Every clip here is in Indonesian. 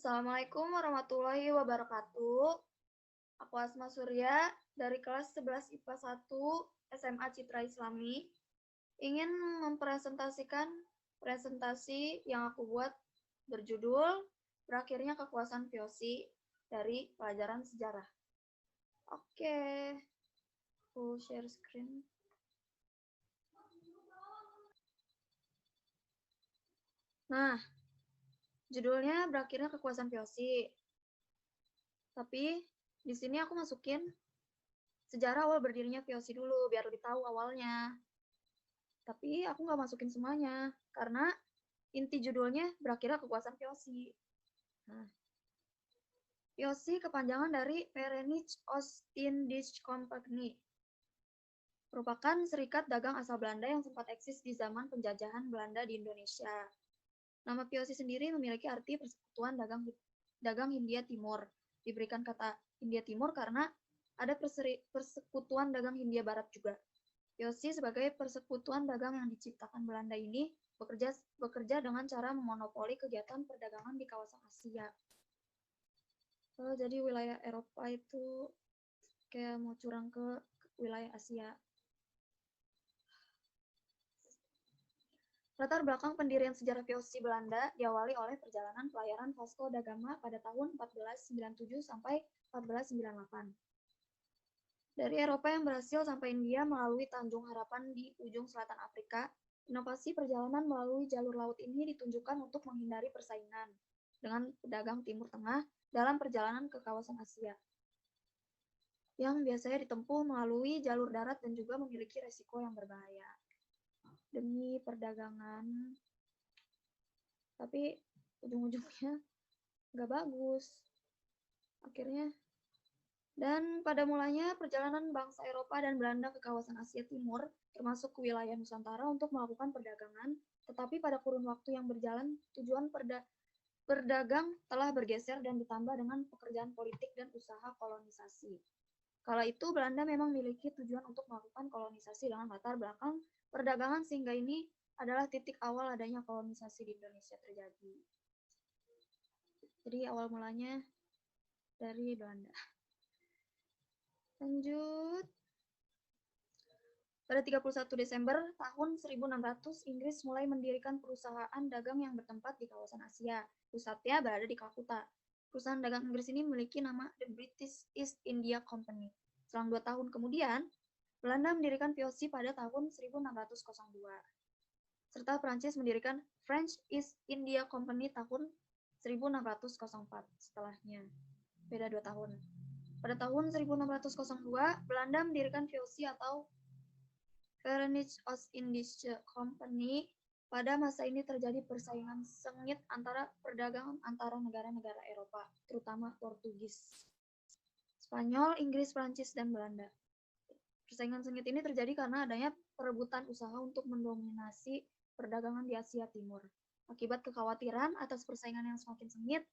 Assalamualaikum warahmatullahi wabarakatuh. Aku Asma Surya dari kelas 11 IPA 1 SMA Citra Islami ingin mempresentasikan presentasi yang aku buat berjudul Berakhirnya Kekuasaan VOC dari Pelajaran Sejarah. Oke, aku share screen. Nah, judulnya Berakhirnya Kekuasaan VOC. Tapi di sini aku masukin sejarah awal berdirinya VOC dulu, biar lebih tahu awalnya. Tapi aku nggak masukin semuanya, karena inti judulnya Berakhirnya Kekuasaan VOC. Nah, VOC kepanjangan dari Verenigd Oost-Indisch Compagnie. Merupakan serikat dagang asal Belanda yang sempat eksis di zaman penjajahan Belanda di Indonesia. Nama VOC sendiri memiliki arti Persekutuan Dagang Hindia Timur. Diberikan kata Hindia Timur karena ada Persekutuan Dagang Hindia Barat juga. VOC sebagai persekutuan dagang yang diciptakan Belanda ini bekerja dengan cara memonopoli kegiatan perdagangan di kawasan Asia. Jadi wilayah Eropa itu kayak mau curang ke wilayah Asia. Latar belakang pendirian sejarah VOC Belanda diawali oleh perjalanan pelayaran Vasco da Gama pada tahun 1497 sampai 1498. Dari Eropa yang berhasil sampai India melalui Tanjung Harapan di ujung selatan Afrika, inovasi perjalanan melalui jalur laut ini ditunjukkan untuk menghindari persaingan dengan pedagang Timur Tengah dalam perjalanan ke kawasan Asia, yang biasanya ditempuh melalui jalur darat dan juga memiliki resiko yang berbahaya demi perdagangan. Tapi ujung-ujungnya nggak bagus. Akhirnya, dan pada mulanya perjalanan bangsa Eropa dan Belanda ke kawasan Asia Timur, termasuk ke wilayah Nusantara untuk melakukan perdagangan, tetapi pada kurun waktu yang berjalan, tujuan berdagang telah bergeser dan ditambah dengan pekerjaan politik dan usaha kolonisasi. Kala itu Belanda memang memiliki tujuan untuk melakukan kolonisasi dengan latar belakang perdagangan, sehingga ini adalah titik awal adanya kolonisasi di Indonesia terjadi. Jadi awal mulanya dari Belanda. Lanjut. Pada 31 Desember tahun 1600, Inggris mulai mendirikan perusahaan dagang yang bertempat di kawasan Asia. Pusatnya berada di Kalkuta. Perusahaan dagang Inggris ini memiliki nama The British East India Company. Selang 2 tahun kemudian, Belanda mendirikan VOC pada tahun 1602. Serta Prancis mendirikan French East India Company tahun 1604 setelahnya. Beda 2 tahun. Pada tahun 1602, Belanda mendirikan VOC atau Verenigd Oost-Indische Compagnie. Pada masa ini terjadi persaingan sengit antara perdagangan antara negara-negara Eropa, terutama Portugis, Spanyol, Inggris, Prancis, dan Belanda. Persaingan sengit ini terjadi karena adanya perebutan usaha untuk mendominasi perdagangan di Asia Timur. Akibat kekhawatiran atas persaingan yang semakin sengit,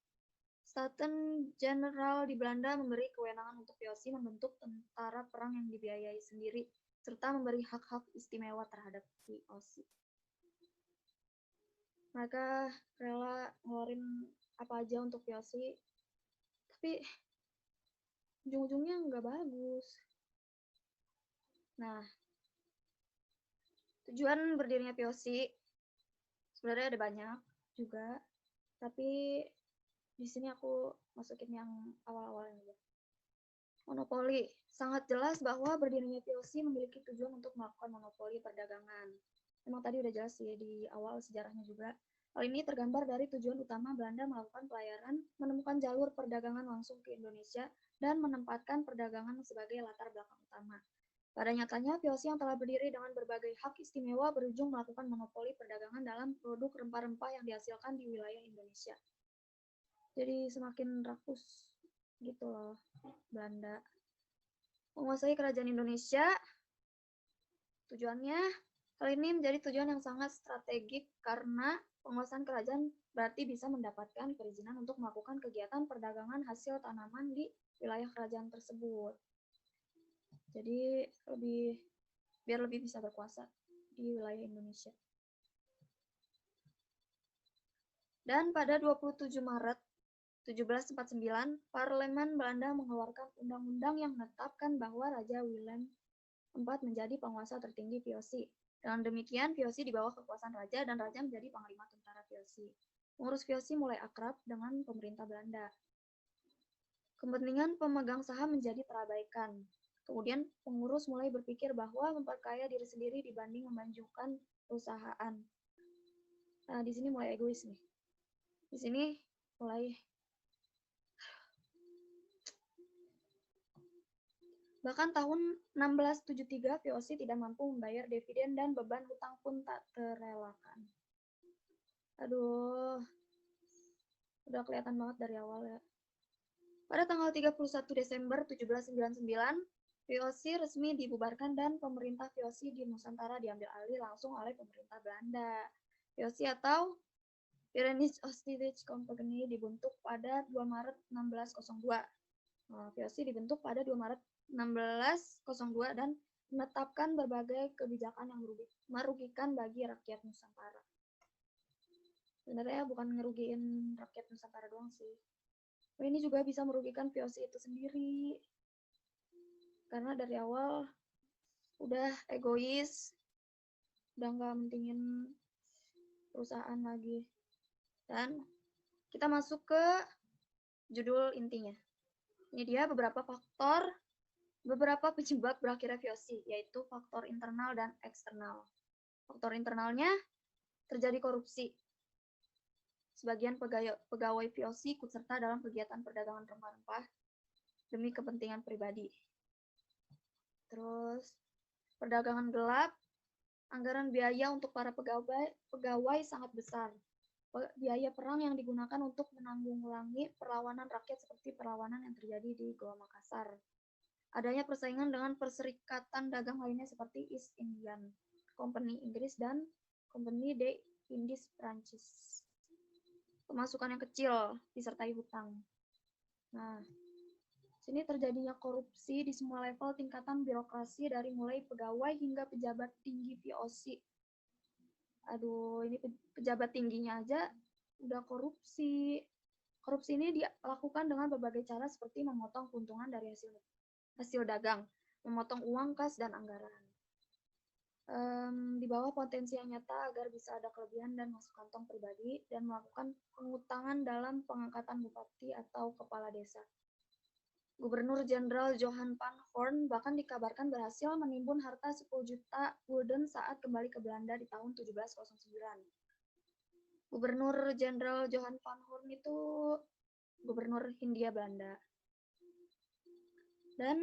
Staten General di Belanda memberi kewenangan untuk VOC membentuk tentara perang yang dibiayai sendiri, serta memberi hak-hak istimewa terhadap VOC. Mereka rela ngeluarin apa aja untuk VOC, tapi ujung-ujungnya nggak bagus. Nah, tujuan berdirinya VOC sebenarnya ada banyak juga, tapi di sini aku masukin yang awal-awalnya aja. Monopoli. Sangat jelas bahwa berdirinya VOC memiliki tujuan untuk melakukan monopoli perdagangan. Memang tadi udah jelas sih di awal sejarahnya juga. Hal ini tergambar dari tujuan utama Belanda melakukan pelayaran, menemukan jalur perdagangan langsung ke Indonesia, dan menempatkan perdagangan sebagai latar belakang utama. Pada nyatanya, VOC yang telah berdiri dengan berbagai hak istimewa berujung melakukan monopoli perdagangan dalam produk rempah-rempah yang dihasilkan di wilayah Indonesia. Jadi semakin rakus gitu loh Belanda. Menguasai kerajaan Indonesia, tujuannya, hal ini menjadi tujuan yang sangat strategik karena penguasaan kerajaan berarti bisa mendapatkan perizinan untuk melakukan kegiatan perdagangan hasil tanaman di wilayah kerajaan tersebut. Jadi biar lebih bisa berkuasa di wilayah Indonesia. Dan pada 27 Maret 1749, Parlemen Belanda mengeluarkan undang-undang yang menetapkan bahwa Raja Willem IV menjadi penguasa tertinggi VOC. Dengan demikian, VOC di bawah kekuasaan raja dan raja menjadi panglima tentara VOC. Pengurus VOC mulai akrab dengan pemerintah Belanda. Kepentingan pemegang saham menjadi terabaikan. Kemudian pengurus mulai berpikir bahwa memperkaya diri sendiri dibanding memajukan perusahaan. Nah, di sini mulai egois nih. Di sini mulai bahkan tahun 1673 VOC tidak mampu membayar dividen dan beban hutang pun tak terelakkan. Aduh, udah kelihatan banget dari awal ya. Pada tanggal 31 Desember 1799, VOC resmi dibubarkan dan pemerintah VOC di Nusantara diambil alih langsung oleh pemerintah Belanda. VOC atau Verenigd Oost-Indische Compagnie dibentuk pada 2 Maret 1602. VOC dibentuk pada 2 Maret 1602 dan menetapkan berbagai kebijakan yang merugikan bagi rakyat Nusantara. Sebenarnya bukan ngerugiin rakyat Nusantara doang sih. Ini juga bisa merugikan VOC itu sendiri. Karena dari awal udah egois, udah nggak mentingin perusahaan lagi. Dan kita masuk ke judul intinya. Ini dia beberapa penyebab berakhirnya VOC, yaitu faktor internal dan eksternal. Faktor internalnya terjadi korupsi. Sebagian pegawai VOC ikut serta dalam kegiatan perdagangan rempah-rempah demi kepentingan pribadi. Terus, perdagangan gelap, anggaran biaya untuk para pegawai sangat besar. Biaya perang yang digunakan untuk menanggulangi perlawanan rakyat seperti perlawanan yang terjadi di Goa Makassar. Adanya persaingan dengan perserikatan dagang lainnya seperti East Indian Company Inggris dan Compagnie des Indes Prancis. Pemasukan yang kecil disertai hutang. Nah, sini terjadinya korupsi di semua level tingkatan birokrasi dari mulai pegawai hingga pejabat tinggi VOC. Aduh, ini pejabat tingginya aja udah korupsi. Korupsi ini dilakukan dengan berbagai cara seperti memotong keuntungan dari hasil dagang, memotong uang kas dan anggaran. Di bawah potensi yang nyata agar bisa ada kelebihan dan masuk kantong pribadi dan melakukan pengutangan dalam pengangkatan bupati atau kepala desa. Gubernur Jenderal Johan van Horn bahkan dikabarkan berhasil menimbun harta 10 juta gulden saat kembali ke Belanda di tahun 1709. Gubernur Jenderal Johan van Horn itu gubernur Hindia Belanda. Dan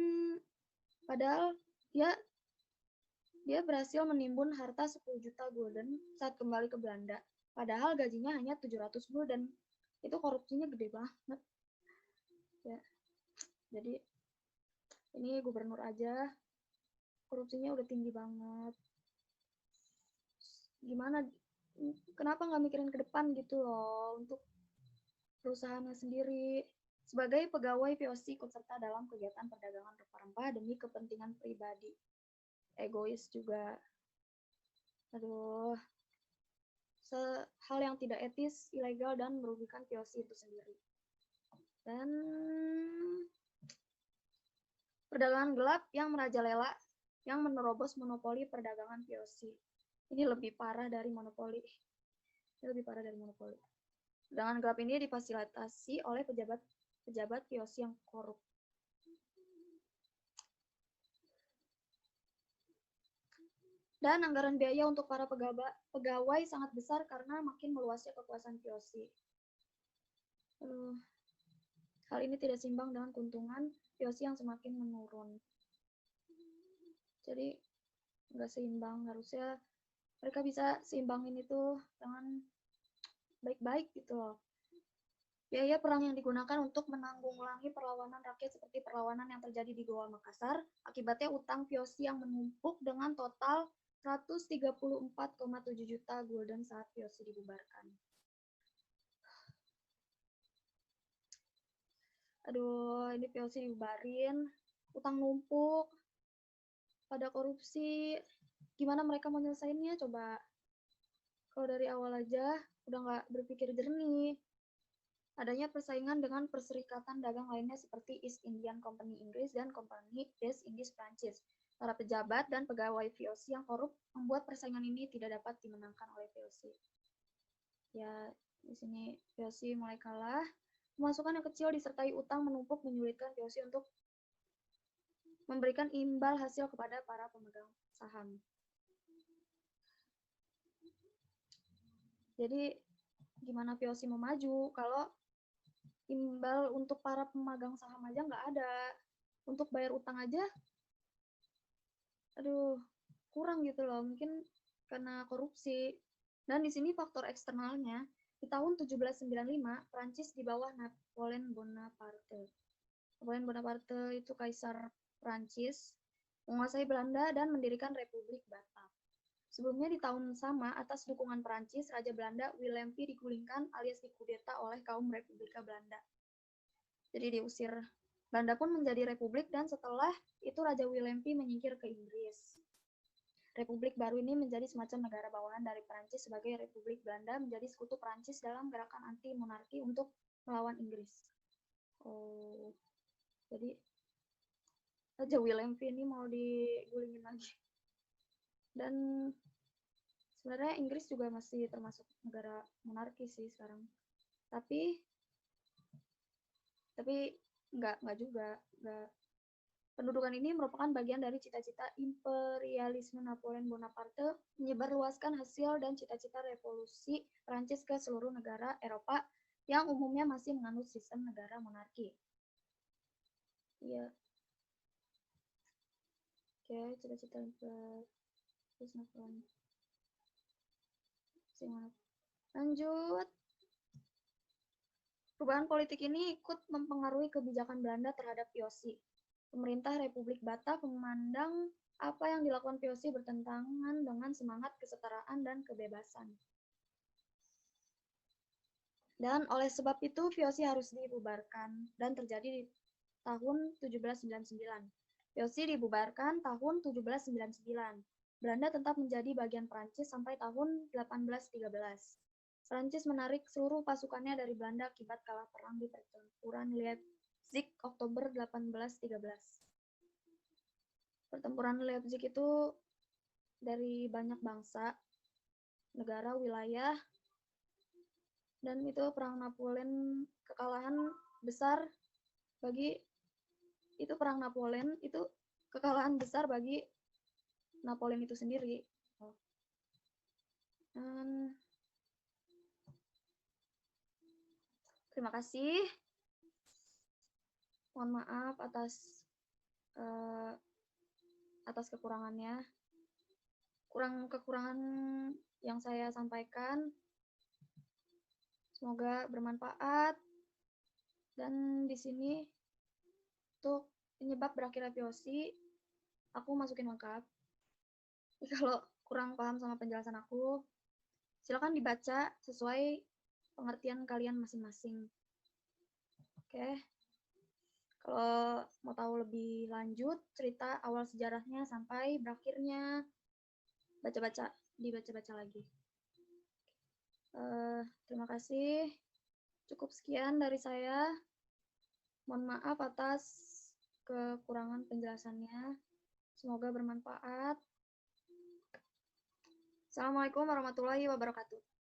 padahal dia berhasil menimbun harta 10 juta gulden saat kembali ke Belanda. Padahal gajinya hanya 700 gulden. Itu korupsinya gede banget. Ya. Jadi ini gubernur aja korupsinya udah tinggi banget. Gimana? Kenapa nggak mikirin ke depan gitu loh untuk perusahaannya sendiri? Sebagai pegawai VOC ikut serta dalam kegiatan perdagangan rempah-rempah demi kepentingan pribadi. Egois juga. Aduh. Hal yang tidak etis, ilegal, dan merugikan VOC itu sendiri. Dan perdagangan gelap yang merajalela, yang menerobos monopoli perdagangan VOC. Ini lebih parah dari monopoli. Perdagangan gelap ini difasilitasi oleh pejabat VOC yang korup. Dan anggaran biaya untuk para pegawai sangat besar karena makin meluasnya kekuasaan VOC. Hal ini tidak seimbang dengan keuntungan VOC yang semakin menurun. Jadi nggak seimbang, harusnya mereka bisa seimbangin itu dengan baik-baik gitu loh. Biaya perang yang digunakan untuk menanggulangi perlawanan rakyat seperti perlawanan yang terjadi di Goa Makassar, akibatnya utang VOC yang menumpuk dengan total 134,7 juta gulden saat VOC dibubarkan. Aduh, ini VOC dibubarin, utang numpuk, pada korupsi, gimana mereka mau nyelesainnya coba? Kalau dari awal aja udah nggak berpikir jernih, adanya persaingan dengan perserikatan dagang lainnya seperti East Indian Company Inggris dan Compagnie des Indes Prancis. Para pejabat dan pegawai VOC yang korup membuat persaingan ini tidak dapat dimenangkan oleh VOC. Ya, di sini VOC mulai kalah. Pemasukan yang kecil disertai utang menumpuk menyulitkan VOC untuk memberikan imbal hasil kepada para pemegang saham. Jadi gimana VOC mau maju kalau imbal untuk para pemegang saham aja nggak ada, untuk bayar utang aja, aduh kurang gitu loh, mungkin karena korupsi. Dan di sini faktor eksternalnya, di tahun 1795 Prancis di bawah Napoleon Bonaparte. Napoleon Bonaparte itu kaisar Prancis, menguasai Belanda dan mendirikan Republik Batak. Sebelumnya di tahun sama, atas dukungan Prancis, Raja Belanda Willem V digulingkan alias dikudeta oleh kaum Republika Belanda. Jadi diusir. Belanda pun menjadi republik dan setelah itu Raja Willem V menyingkir ke Inggris. Republik baru ini menjadi semacam negara bawahan dari Prancis sebagai Republik Belanda menjadi sekutu Prancis dalam gerakan anti monarki untuk melawan Inggris. Oh, jadi Raja Willem V ini mau digulingin lagi. Dan sebenarnya Inggris juga masih termasuk negara monarki sih sekarang. Tapi nggak juga. Pendudukan ini merupakan bagian dari cita-cita imperialisme Napoleon Bonaparte menyebarluaskan hasil dan cita-cita revolusi Prancis ke seluruh negara Eropa yang umumnya masih menganut sistem negara monarki. Iya. Oke, cita-cita imperialisme Napoleon. Lanjut. Perubahan politik ini ikut mempengaruhi kebijakan Belanda terhadap VOC. Pemerintah Republik Batak memandang apa yang dilakukan VOC bertentangan dengan semangat kesetaraan dan kebebasan. Dan oleh sebab itu VOC harus dibubarkan dan terjadi di tahun 1799. VOC dibubarkan tahun 1799. Belanda tetap menjadi bagian Prancis sampai tahun 1813. Prancis menarik seluruh pasukannya dari Belanda akibat kalah perang di pertempuran Leipzig Oktober 1813. Pertempuran Leipzig itu dari banyak bangsa, negara, wilayah, dan itu perang Napoleon, kekalahan besar bagi itu perang Napoleon itu kekalahan besar bagi Napoleon itu sendiri. Terima kasih. Mohon maaf atas kekurangannya. Kekurangan yang saya sampaikan semoga bermanfaat. Dan di sini untuk penyebab berakhirnya VOC aku masukin lengkap. Jadi kalau kurang paham sama penjelasan aku, silakan dibaca sesuai pengertian kalian masing-masing. Oke. Kalau mau tahu lebih lanjut cerita awal sejarahnya sampai berakhirnya, dibaca-baca lagi. Terima kasih. Cukup sekian dari saya. Mohon maaf atas kekurangan penjelasannya. Semoga bermanfaat. Assalamualaikum warahmatullahi wabarakatuh.